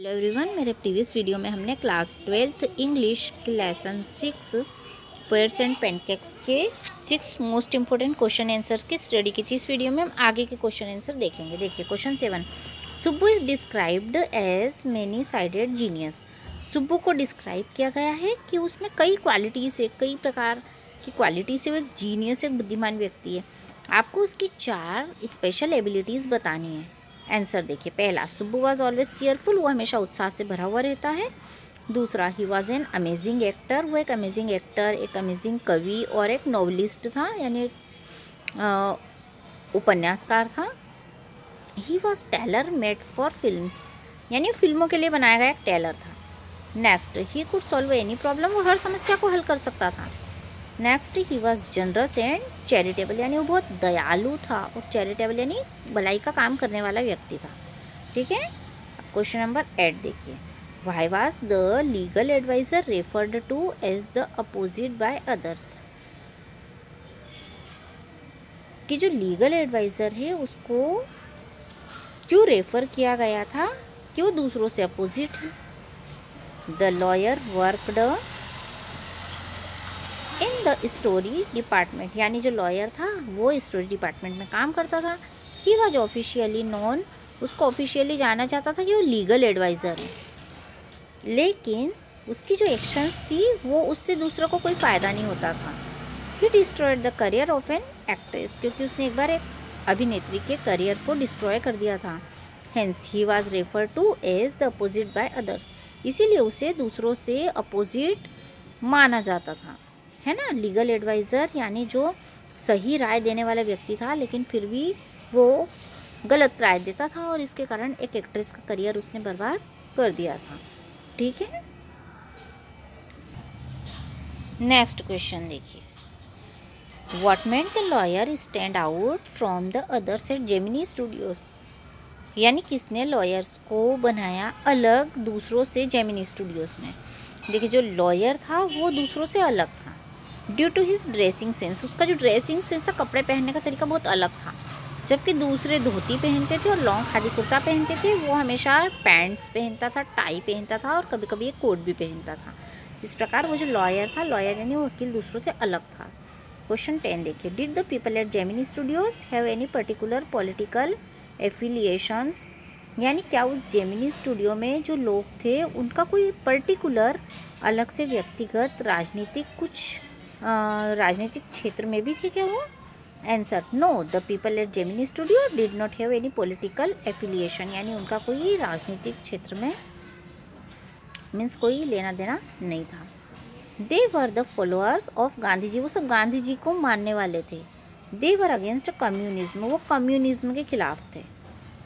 Hello everyone, मेरे previous video में हमने क्लास 12th इंग्लिश के लेसन 6 पेयर्स एंड पैनकेक्स के 6 मोस्ट इंपॉर्टेंट क्वेश्चन आंसर्स की स्टडी की थी। इस वीडियो में हम आगे के क्वेश्चन आंसर देखेंगे। देखिए question 7, Subbu is described as many sided genius. Subbu को डिस्क्राइब किया गया है कि उसमें कई क्वालिटीज़ है, कई प्रकार की क्वालिटीज़ है, वो एक जीनियस, एक बुद्धिमान व्यक्ति है। आपको उसकी 4 स्पेशल एबिलिटीज़ बतानी है। आंसर देखिए, पहला, सुब्बू वॉज ऑलवेज चीयरफुल, वो हमेशा उत्साह से भरा हुआ रहता है। दूसरा, he was an amazing actor, वो एक अमेजिंग एक्टर, एक अमेजिंग कवि और एक नॉवलिस्ट था, यानी एक उपन्यासकार था। He was tailor made for films, यानी फिल्मों के लिए बनाया गया एक टेलर था। Next, he could solve any problem, वो हर समस्या को हल कर सकता था। Next, he was generous and charitable, यानी वो बहुत दयालु था और चैरिटेबल यानी भलाई का काम करने वाला व्यक्ति था। ठीक है। क्वेश्चन नंबर 8 देखिए, why was the legal adviser referred to as the opposite by others. कि जो लीगल एडवाइज़र है उसको क्यों रेफर किया गया था कि वो दूसरों से अपोजिट है। The lawyer worked in the story department, यानी जो लॉयर था वो स्टोरी डिपार्टमेंट में काम करता था। ही वॉज ऑफिशियली नोन, उसको ऑफिशियली जाना जाता था कि वो लीगल एडवाइज़र है, लेकिन उसकी जो एक्शंस थी वो उससे दूसरों को कोई फ़ायदा नहीं होता था। He destroyed the career of an actress, क्योंकि उसने एक बार एक अभिनेत्री के करियर को डिस्ट्रॉय कर दिया था। Hence he was refer to as the opposite by others, इसीलिए उसे दूसरों से अपोजिट माना जाता था, है ना। लीगल एडवाइज़र यानी जो सही राय देने वाला व्यक्ति था, लेकिन फिर भी वो गलत राय देता था और इसके कारण एक एक्ट्रेस का करियर उसने बर्बाद कर दिया था। ठीक है। नेक्स्ट क्वेश्चन देखिए, what made the lawyer stand out from the others eight Gemini studios, यानी किसने लॉयर्स को बनाया अलग दूसरों से जेमिनी स्टूडियोज में। देखिए, जो लॉयर था वो दूसरों से अलग था due to his dressing sense, उसका जो ड्रेसिंग सेंस था, कपड़े पहनने का तरीका बहुत अलग था। जबकि दूसरे धोती पहनते थे और लॉन्ग खादी कुर्ता पहनते थे, वो हमेशा पैंट्स पहनता था, टाई पहनता था और कभी कभी एक कोट भी पहनता था। इस प्रकार वो जो लॉयर था, लॉयर यानी वो वकील, दूसरों से अलग था। क्वेश्चन 10 देखिए, did the people at Gemini studios have any particular political affiliations, यानी क्या उस जेमिनी स्टूडियो में जो लोग थे उनका कोई पर्टिकुलर अलग से व्यक्तिगत राजनीतिक क्षेत्र में भी थे क्या वो। Answer, no, the people at Gemini Studio did not have any political affiliation, यानी उनका कोई राजनीतिक क्षेत्र में मीन्स कोई लेना देना नहीं था। They were the followers of Gandhi ji, वो सब गांधी जी को मानने वाले थे। दे वर अगेंस्ट कम्युनिज्म, वो कम्युनिज्म के खिलाफ थे।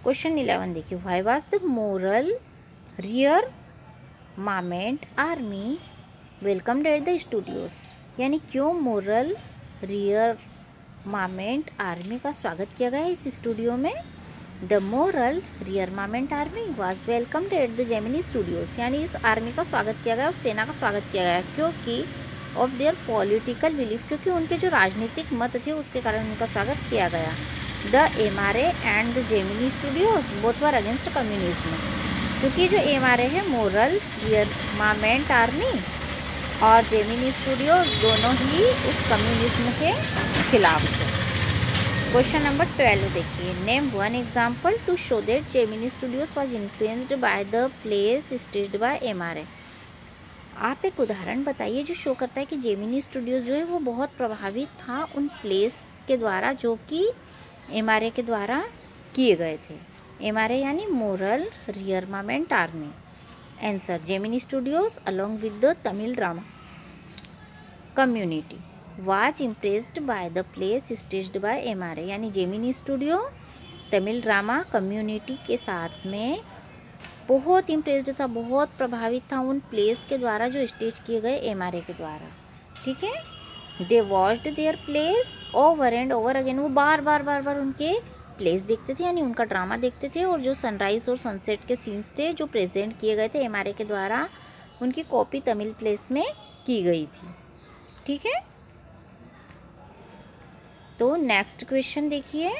क्वेश्चन 11 देखिए, why was the moral rearmament army welcomed at the studios, यानी क्यों मोरल रियर मामेंट आर्मी का स्वागत किया गया इस स्टूडियो में। The moral rearmament army was welcomed at the Gemini studios, यानी इस आर्मी का स्वागत किया गया, उस सेना का स्वागत किया गया क्योंकि ऑफ देयर पॉलिटिकल बिलीफ, क्योंकि उनके जो राजनीतिक मत थे उसके कारण उनका स्वागत किया गया। The MRA and the Gemini studios both were against communism, क्योंकि जो MRA है मोरल रियर मामेंट आर्मी और जेमिनी स्टूडियो दोनों ही उस कम्युनिज्म के खिलाफ थे। क्वेश्चन नंबर 12 देखिए, name one example to show that Gemini Studios was influenced by the plays staged by MRA। आप एक उदाहरण बताइए जो शो करता है कि जेमिनी स्टूडियोज जो है वो बहुत प्रभावित था उन प्लेस के द्वारा जो कि MRA के द्वारा किए गए थे। MRA यानी moral rearmament army. Answer, Gemini studios along with the Tamil drama community was impressed by the plays staged by MRA, यानी Gemini studio Tamil drama community के साथ में बहुत इम्प्रेस्ड था, बहुत प्रभावित था उन प्लेस के द्वारा जो स्टेज किए गए MRA के द्वारा। ठीक है। They watched their plays over and over again, वो बार बार उनके प्लेस देखते थे, यानी उनका ड्रामा देखते थे, और जो सनराइज और सनसेट के सीन्स थे जो प्रेजेंट किए गए थे MRA के द्वारा, उनकी कॉपी तमिल प्लेस में की गई थी। ठीक है। तो नेक्स्ट क्वेश्चन देखिए,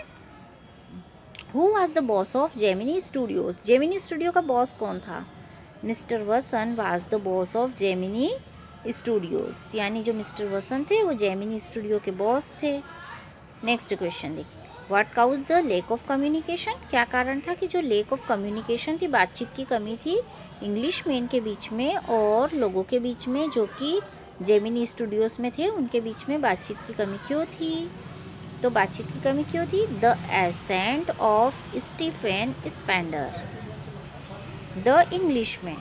who was the boss of Gemini Studios, Gemini Studio का बॉस कौन था। Mister Vasan was the boss of Gemini studios, यानी जो मिस्टर वसन थे वो जेमिनी स्टूडियो के बॉस थे। नेक्स्ट क्वेश्चन देखिए, what cause the lack of communication, क्या कारण था कि जो लेक ऑफ कम्युनिकेशन थी, बातचीत की कमी थी इंग्लिश मेन के बीच में और लोगों के बीच में जो कि जेमिनी स्टूडियोज में थे, उनके बीच में बातचीत की कमी क्यों थी? तो बातचीत की कमी क्यों थी? The ascent of Stephen Spender the Englishman,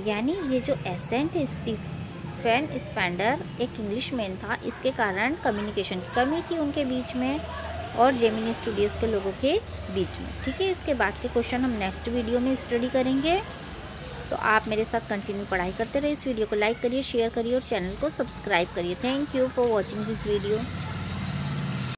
यानी ये जो एसेंट है स्टीफन स्पेंडर एक इंग्लिशमैन था, इसके कारण कम्युनिकेशन की कमी थी उनके बीच में और जेमिनी स्टूडियोज़ के लोगों के बीच में। ठीक है, इसके बाद के क्वेश्चन हम नेक्स्ट वीडियो में स्टडी करेंगे, तो आप मेरे साथ कंटिन्यू पढ़ाई करते रहिए। इस वीडियो को लाइक करिए, शेयर करिए और चैनल को सब्सक्राइब करिए। Thank you for watching this video.